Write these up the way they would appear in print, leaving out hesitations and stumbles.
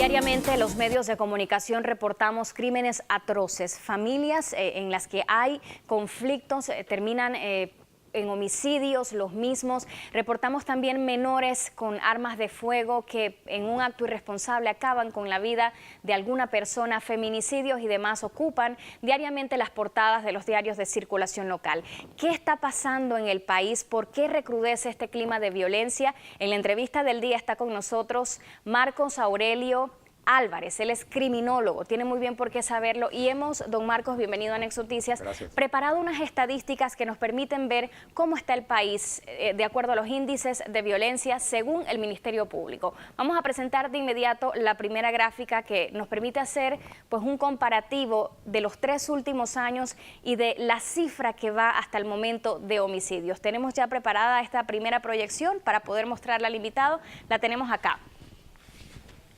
Diariamente los medios de comunicación reportamos crímenes atroces, familias en las que hay conflictos, terminan en homicidios los mismos. Reportamos también menores con armas de fuego que en un acto irresponsable acaban con la vida de alguna persona. Feminicidios y demás ocupan diariamente las portadas de los diarios de circulación local. ¿Qué está pasando en el país? ¿Por qué recrudece este clima de violencia? En la entrevista del día está con nosotros Marcos Aurelio Álvarez. Él es criminólogo, tiene muy bien por qué saberlo y don Marcos, bienvenido a Nexoticias. Gracias. Preparado unas estadísticas que nos permiten ver cómo está el país de acuerdo a los índices de violencia según el Ministerio Público. Vamos a presentar de inmediato la primera gráfica que nos permite hacer pues un comparativo de los 3 últimos años y de la cifra que va hasta el momento de homicidios. Tenemos ya preparada esta primera proyección para poder mostrarla al invitado, la tenemos acá.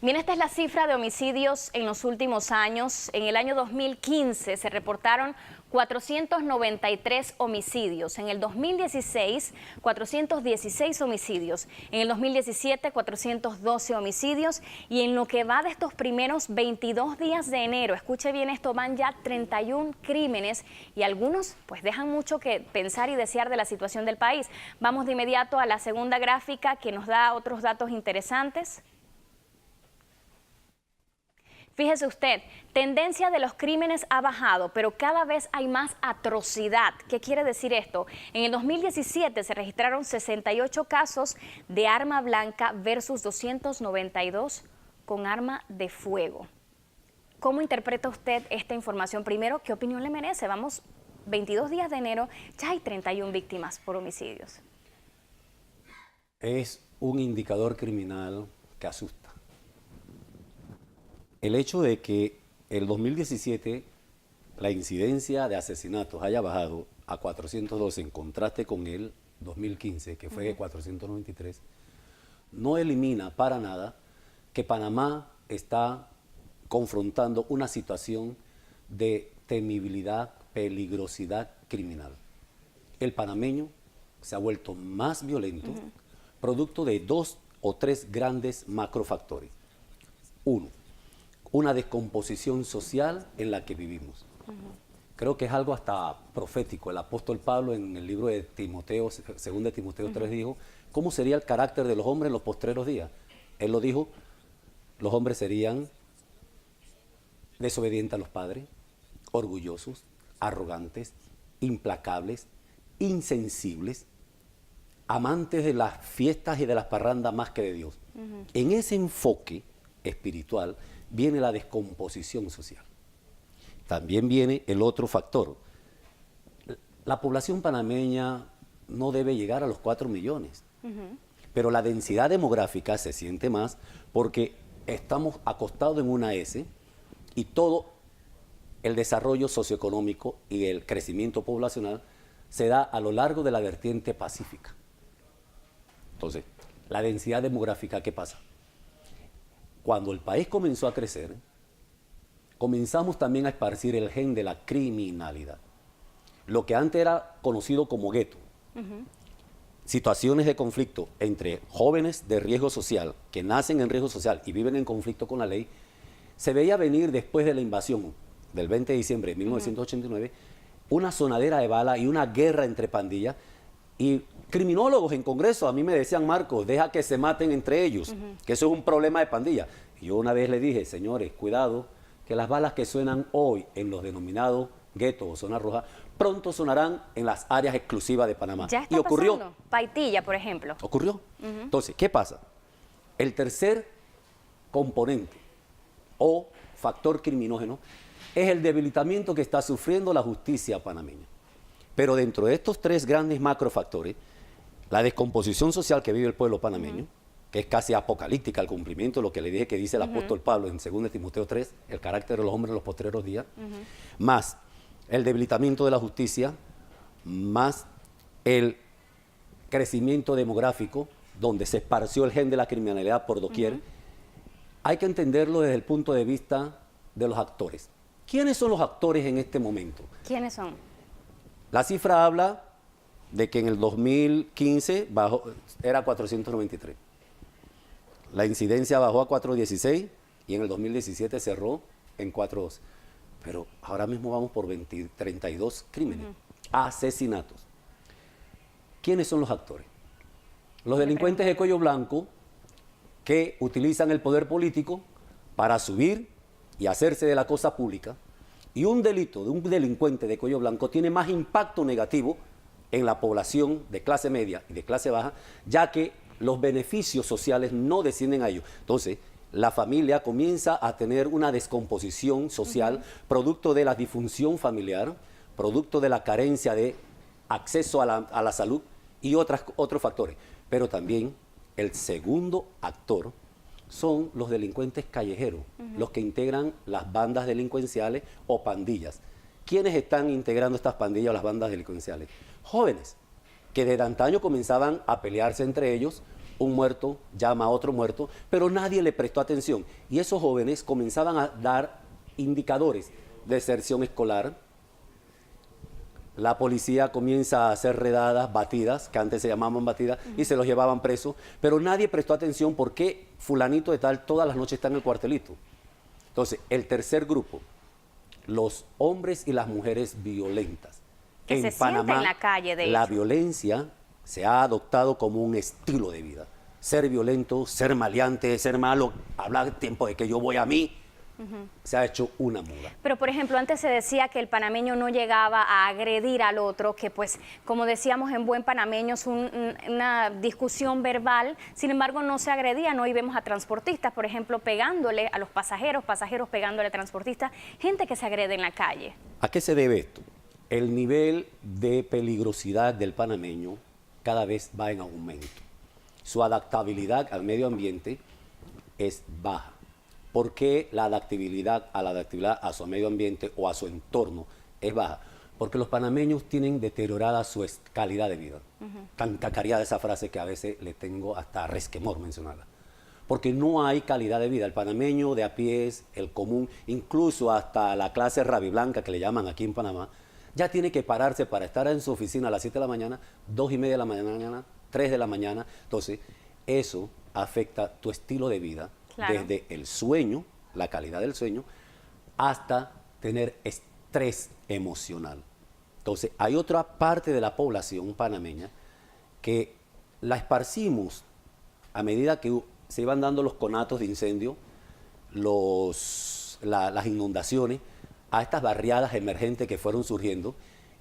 Bien, esta es la cifra de homicidios en los últimos años. En el año 2015 se reportaron 493 homicidios. En el 2016, 416 homicidios. En el 2017, 412 homicidios. Y en lo que va de estos primeros 22 días de enero, escuche bien esto, van ya 31 crímenes y algunos pues dejan mucho que pensar y desear de la situación del país. Vamos de inmediato a la segunda gráfica que nos da otros datos interesantes. Fíjese usted, tendencia de los crímenes ha bajado, pero cada vez hay más atrocidad. ¿Qué quiere decir esto? En el 2017 se registraron 68 casos de arma blanca versus 292 con arma de fuego. ¿Cómo interpreta usted esta información? Primero, ¿qué opinión le merece? Vamos, 22 días de enero, ya hay 31 víctimas por homicidios. Es un indicador criminal que asusta. El hecho de que el 2017 la incidencia de asesinatos haya bajado a 412 en contraste con el 2015, que fue de 493, no elimina para nada que Panamá está confrontando una situación de temibilidad, peligrosidad criminal. El panameño se ha vuelto más violento, producto de 2 o 3 grandes macrofactores. Uno, una descomposición social en la que vivimos. Creo que es algo hasta profético. El apóstol Pablo en el libro de Timoteo, 2 de Timoteo 3, dijo, ¿cómo sería el carácter de los hombres en los postreros días? Él lo dijo, los hombres serían desobedientes a los padres, orgullosos, arrogantes, implacables, insensibles, amantes de las fiestas y de las parrandas más que de Dios. En ese enfoque espiritual viene la descomposición social. También viene el otro factor. La población panameña no debe llegar a los 4 millones, pero la densidad demográfica se siente más porque estamos acostados en una S y todo el desarrollo socioeconómico y el crecimiento poblacional se da a lo largo de la vertiente pacífica. Entonces, la densidad demográfica, ¿qué pasa? Cuando el país comenzó a crecer, comenzamos también a esparcir el gen de la criminalidad. Lo que antes era conocido como gueto. Situaciones de conflicto entre jóvenes de riesgo social, que nacen en riesgo social y viven en conflicto con la ley, se veía venir después de la invasión del 20 de diciembre de 1989, una sonadera de bala y una guerra entre pandillas. Y criminólogos en Congreso a mí me decían, Marcos, deja que se maten entre ellos, que eso es un problema de pandilla. Y yo una vez le dije, señores, cuidado, que las balas que suenan hoy en los denominados guetos o zonas rojas, pronto sonarán en las áreas exclusivas de Panamá. Ya está y ocurrió. pasando. Paitilla, por ejemplo. Ocurrió. Entonces, ¿qué pasa? El tercer componente o factor criminógeno es el debilitamiento que está sufriendo la justicia panameña. Pero dentro de estos 3 grandes macrofactores, la descomposición social que vive el pueblo panameño, que es casi apocalíptica el cumplimiento de lo que le dije que dice el apóstol Pablo en 2 de Timoteo 3, el carácter de los hombres en los postreros días, más el debilitamiento de la justicia, más el crecimiento demográfico, donde se esparció el gen de la criminalidad por doquier, hay que entenderlo desde el punto de vista de los actores. ¿Quiénes son los actores en este momento? ¿Quiénes son? La cifra habla de que en el 2015 era 493. La incidencia bajó a 416 y en el 2017 cerró en 412. Pero ahora mismo vamos por 32 crímenes, asesinatos. ¿Quiénes son los actores? Los delincuentes de cuello blanco que utilizan el poder político para subir y hacerse de la cosa pública. Y un delito de un delincuente de cuello blanco tiene más impacto negativo en la población de clase media y de clase baja, ya que los beneficios sociales no descienden a ellos. Entonces, la familia comienza a tener una descomposición social, producto de la disfunción familiar, producto de la carencia de acceso a la salud y otros factores. Pero también el segundo actor son los delincuentes callejeros, los que integran las bandas delincuenciales o pandillas. ¿Quiénes están integrando estas pandillas o las bandas delincuenciales? Jóvenes, que desde antaño comenzaban a pelearse entre ellos, un muerto llama a otro muerto, pero nadie le prestó atención. Y esos jóvenes comenzaban a dar indicadores de deserción escolar. La policía comienza a hacer redadas, batidas, que antes se llamaban batidas, y se los llevaban presos, pero nadie prestó atención por qué fulanito de tal todas las noches está en el cuartelito. Entonces, el tercer grupo, los hombres y las mujeres violentas. Que se sienten en la calle, de la hecho. violencia se ha adoptado como un estilo de vida. Ser violento, ser maleante, ser malo, hablar tiempo de que yo voy a mí, se ha hecho una moda. Pero, por ejemplo, antes se decía que el panameño no llegaba a agredir al otro, que pues, como decíamos en buen panameño, es una discusión verbal, sin embargo no se agredían. Hoy vemos a transportistas, por ejemplo, pegándole a los pasajeros, pasajeros pegándole a transportistas, gente que se agrede en la calle. ¿A qué se debe esto? El nivel de peligrosidad del panameño cada vez va en aumento. Su adaptabilidad al medio ambiente es baja. ¿Por qué la adaptabilidad a su medio ambiente o a su entorno es baja? Porque los panameños tienen deteriorada su calidad de vida. Tan cacareada esa frase que a veces le tengo hasta resquemor mencionarla. Porque no hay calidad de vida. El panameño de a pie, el común, incluso hasta la clase rabiblanca que le llaman aquí en Panamá, ya tiene que pararse para estar en su oficina a las 7 de la mañana, 2:30 de la mañana, 3 de la mañana. Entonces, eso afecta tu estilo de vida. Claro. Desde el sueño, la calidad del sueño, hasta tener estrés emocional. Entonces, hay otra parte de la población panameña que la esparcimos a medida que se iban dando los conatos de incendio, las inundaciones, a estas barriadas emergentes que fueron surgiendo.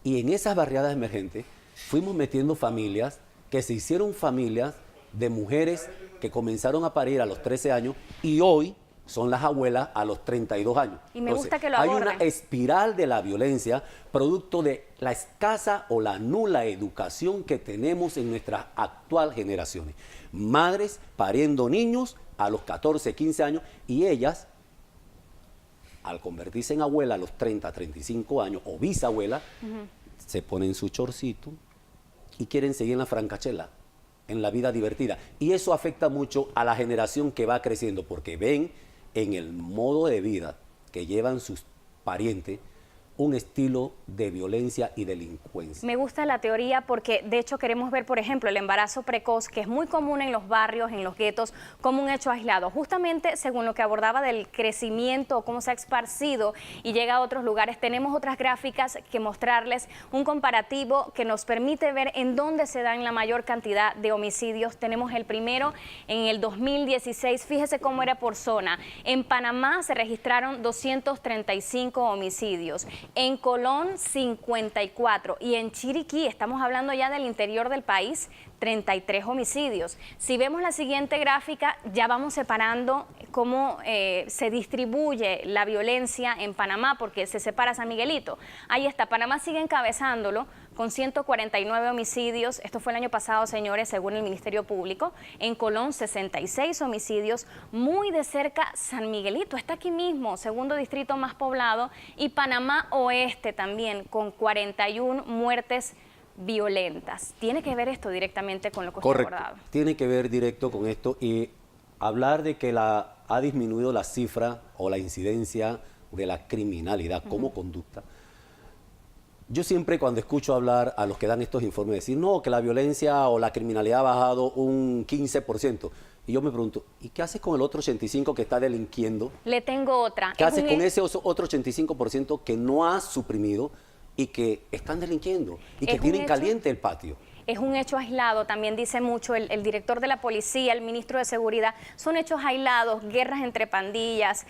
Y en esas barriadas emergentes fuimos metiendo familias que se hicieron familias de mujeres que comenzaron a parir a los 13 años y hoy son las abuelas a los 32 años. Y me gusta que lo aborden. Hay una espiral de la violencia producto de la escasa o la nula educación que tenemos en nuestras actuales generaciones. Madres pariendo niños a los 14, 15 años y ellas, al convertirse en abuela a los 30, 35 años o bisabuela, se ponen su chorcito y quieren seguir en la francachela, en la vida divertida. Y eso afecta mucho a la generación que va creciendo, porque ven en el modo de vida que llevan sus parientes un estilo de violencia y delincuencia. Me gusta la teoría porque de hecho queremos ver, por ejemplo, el embarazo precoz, que es muy común en los barrios, en los guetos, como un hecho aislado. Justamente según lo que abordaba del crecimiento, cómo se ha esparcido y llega a otros lugares, tenemos otras gráficas que mostrarles un comparativo que nos permite ver en dónde se dan la mayor cantidad de homicidios. Tenemos el primero en el 2016, fíjese cómo era por zona. En Panamá se registraron 235 homicidios. En Colón, 54. Y en Chiriquí, estamos hablando ya del interior del país, 33 homicidios. Si vemos la siguiente gráfica, ya vamos separando cómo se distribuye la violencia en Panamá, porque se separa San Miguelito. Ahí está, Panamá sigue encabezándolo con 149 homicidios. Esto fue el año pasado, señores, según el Ministerio Público. En Colón, 66 homicidios. Muy de cerca, San Miguelito, está aquí mismo, segundo distrito más poblado. Y Panamá Oeste también, con 41 muertes violentas. ¿Tiene que ver esto directamente con lo que usted ha abordado? Tiene que ver directo con esto y hablar de que ha disminuido la cifra o la incidencia de la criminalidad como conducta. Yo siempre cuando escucho hablar a los que dan estos informes decir, no, que la violencia o la criminalidad ha bajado un 15%. Y yo me pregunto, ¿y qué haces con el otro 85% que está delinquiendo? Le tengo otra. ¿Qué haces con ese otro 85% que no has suprimido y que están delinquiendo y que tienen caliente el patio? Es un hecho aislado, también dice mucho el director de la policía, el ministro de Seguridad. Son hechos aislados, guerras entre pandillas,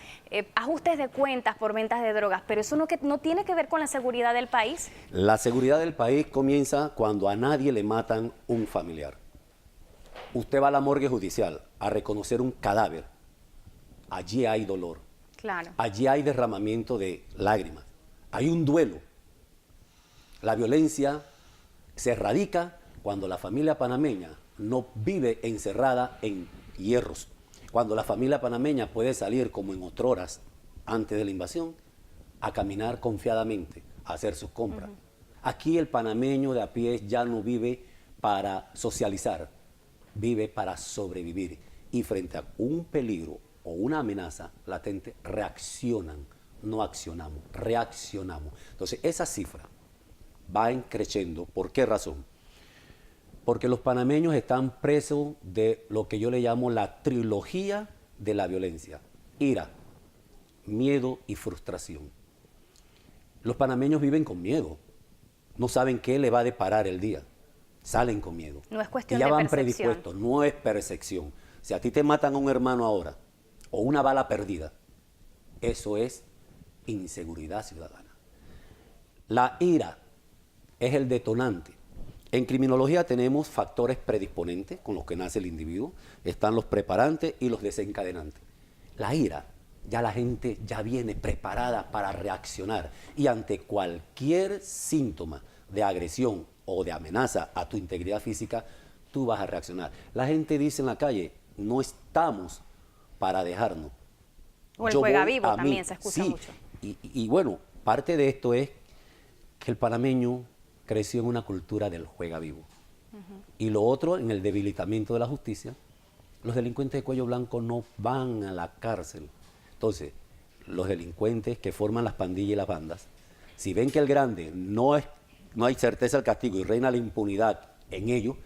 ajustes de cuentas por ventas de drogas, pero eso no tiene que ver con la seguridad del país. La seguridad del país comienza cuando a nadie le matan un familiar. Usted va a la morgue judicial a reconocer un cadáver. Allí hay dolor. Claro. Allí hay derramamiento de lágrimas. Hay un duelo. La violencia se erradica cuando la familia panameña no vive encerrada en hierros. Cuando la familia panameña puede salir como en otroras antes de la invasión a caminar confiadamente, a hacer sus compras. Aquí el panameño de a pie ya no vive para socializar, vive para sobrevivir. Y frente a un peligro o una amenaza latente, reaccionan, no accionamos, reaccionamos. Entonces, esa cifra va creciendo. ¿Por qué razón? Porque los panameños están presos de lo que yo le llamo la trilogía de la violencia. Ira, miedo y frustración. Los panameños viven con miedo. No saben qué le va a deparar el día. Salen con miedo. No es cuestión y ya de van percepción. predispuestos. No es percepción. Si a ti te matan a un hermano ahora o una bala perdida, eso es inseguridad ciudadana. La ira es el detonante. En criminología tenemos factores predisponentes con los que nace el individuo. Están los preparantes y los desencadenantes. La ira, ya la gente ya viene preparada para reaccionar. Y ante cualquier síntoma de agresión o de amenaza a tu integridad física, tú vas a reaccionar. La gente dice en la calle, no estamos para dejarnos. O el juega vivo también se escucha sí, mucho. Y bueno, parte de esto es que el panameño creció en una cultura del juega vivo. Y lo otro, en el debilitamiento de la justicia, los delincuentes de cuello blanco no van a la cárcel. Entonces, los delincuentes que forman las pandillas y las bandas, si ven que el grande no hay certeza del castigo y reina la impunidad en ellos,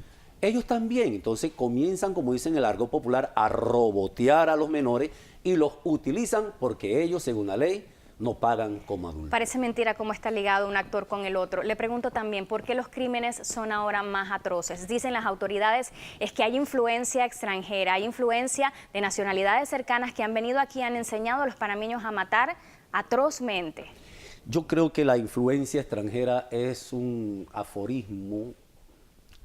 ellos también, entonces comienzan, como dicen en el argot popular, a robotear a los menores y los utilizan porque ellos, según la ley, no pagan como adultos. Parece mentira cómo está ligado un actor con el otro. Le pregunto también, ¿por qué los crímenes son ahora más atroces? Dicen las autoridades, es que hay influencia extranjera, hay influencia de nacionalidades cercanas que han venido aquí y han enseñado a los panameños a matar atrozmente. Yo creo que la influencia extranjera es un aforismo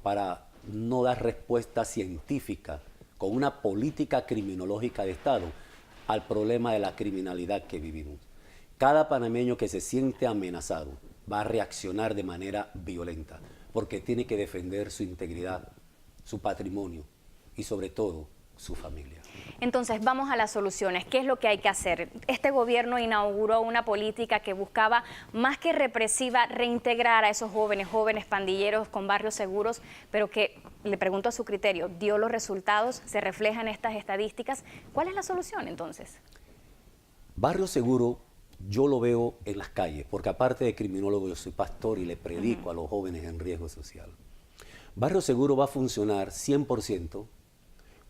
para no dar respuesta científica con una política criminológica de Estado al problema de la criminalidad que vivimos. Cada panameño que se siente amenazado va a reaccionar de manera violenta porque tiene que defender su integridad, su patrimonio y sobre todo su familia. Entonces, vamos a las soluciones. ¿Qué es lo que hay que hacer? Este gobierno inauguró una política que buscaba, más que represiva, reintegrar a esos jóvenes pandilleros con barrios seguros, pero que, le pregunto a su criterio, ¿dio los resultados? ¿Se reflejan estas estadísticas? ¿Cuál es la solución entonces? Barrio seguro yo lo veo en las calles, porque aparte de criminólogo yo soy pastor y le predico a los jóvenes en riesgo social. Barrio seguro va a funcionar 100%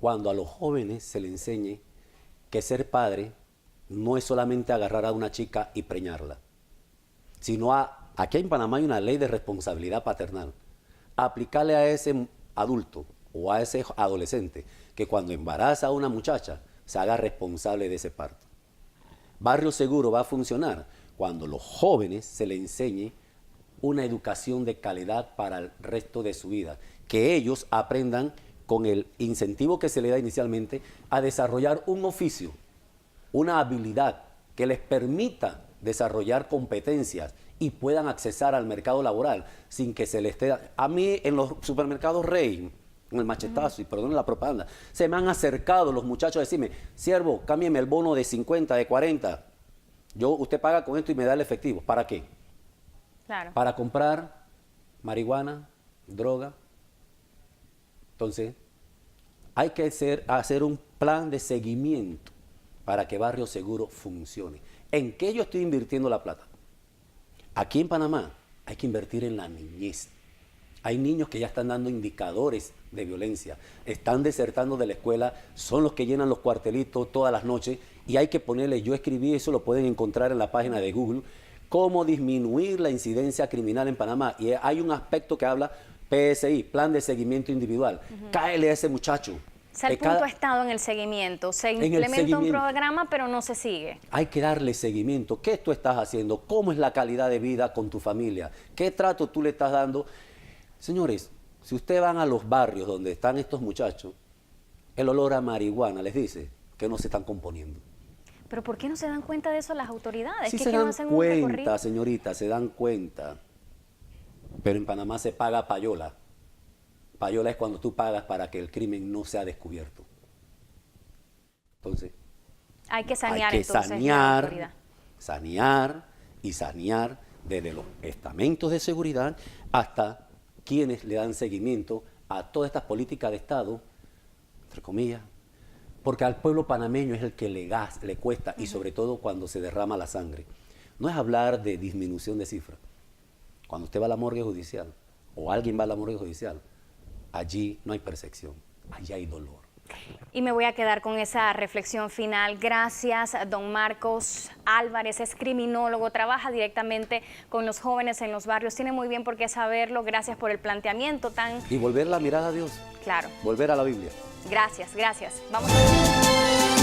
cuando a los jóvenes se les enseñe que ser padre no es solamente agarrar a una chica y preñarla, sino aquí en Panamá hay una ley de responsabilidad paternal, aplicarle a ese adulto o a ese adolescente que cuando embaraza a una muchacha se haga responsable de ese parto. Barrio seguro va a funcionar cuando los jóvenes se les enseñe una educación de calidad para el resto de su vida, que ellos aprendan con el incentivo que se le da inicialmente a desarrollar un oficio, una habilidad que les permita desarrollar competencias y puedan accesar al mercado laboral sin que se les esté... A mí en los supermercados Rey, en el machetazo, y perdón la propaganda, se me han acercado los muchachos a decirme, siervo, cámbiame el bono de 50, de 40. Usted paga con esto y me da el efectivo. ¿Para qué? Claro. Para comprar marihuana, droga. Entonces, hay que hacer un plan de seguimiento para que Barrio Seguro funcione. ¿En qué yo estoy invirtiendo la plata? Aquí en Panamá hay que invertir en la niñez. Hay niños que ya están dando indicadores de violencia. Están desertando de la escuela, son los que llenan los cuartelitos todas las noches y hay que ponerle, yo escribí eso, lo pueden encontrar en la página de Google, cómo disminuir la incidencia criminal en Panamá. Y hay un aspecto que habla PSI, Plan de Seguimiento Individual. Cáele a ese muchacho. O sea, el punto ha estado en el seguimiento. Se implementa un programa, pero no se sigue. Hay que darle seguimiento. ¿Qué tú estás haciendo? ¿Cómo es la calidad de vida con tu familia? ¿Qué trato tú le estás dando? Señores, si ustedes van a los barrios donde están estos muchachos, el olor a marihuana les dice que no se están componiendo. ¿Pero por qué no se dan cuenta de eso las autoridades? Sí se dan cuenta, señorita, se dan cuenta. Pero en Panamá se paga payola. Payola es cuando tú pagas para que el crimen no sea descubierto. Entonces, hay que sanear, sanear desde los estamentos de seguridad hasta quienes le dan seguimiento a todas estas políticas de Estado, entre comillas, porque al pueblo panameño es el que le cuesta, y sobre todo cuando se derrama la sangre. No es hablar de disminución de cifras. Cuando usted va a la morgue judicial, o alguien va a la morgue judicial, allí no hay percepción, allí hay dolor. Y me voy a quedar con esa reflexión final. Gracias, don Marcos Álvarez, es criminólogo, trabaja directamente con los jóvenes en los barrios, tiene muy bien por qué saberlo. Gracias por el planteamiento tan... Y volver la mirada a Dios. Claro. Volver a la Biblia. Gracias, gracias. Vamos a...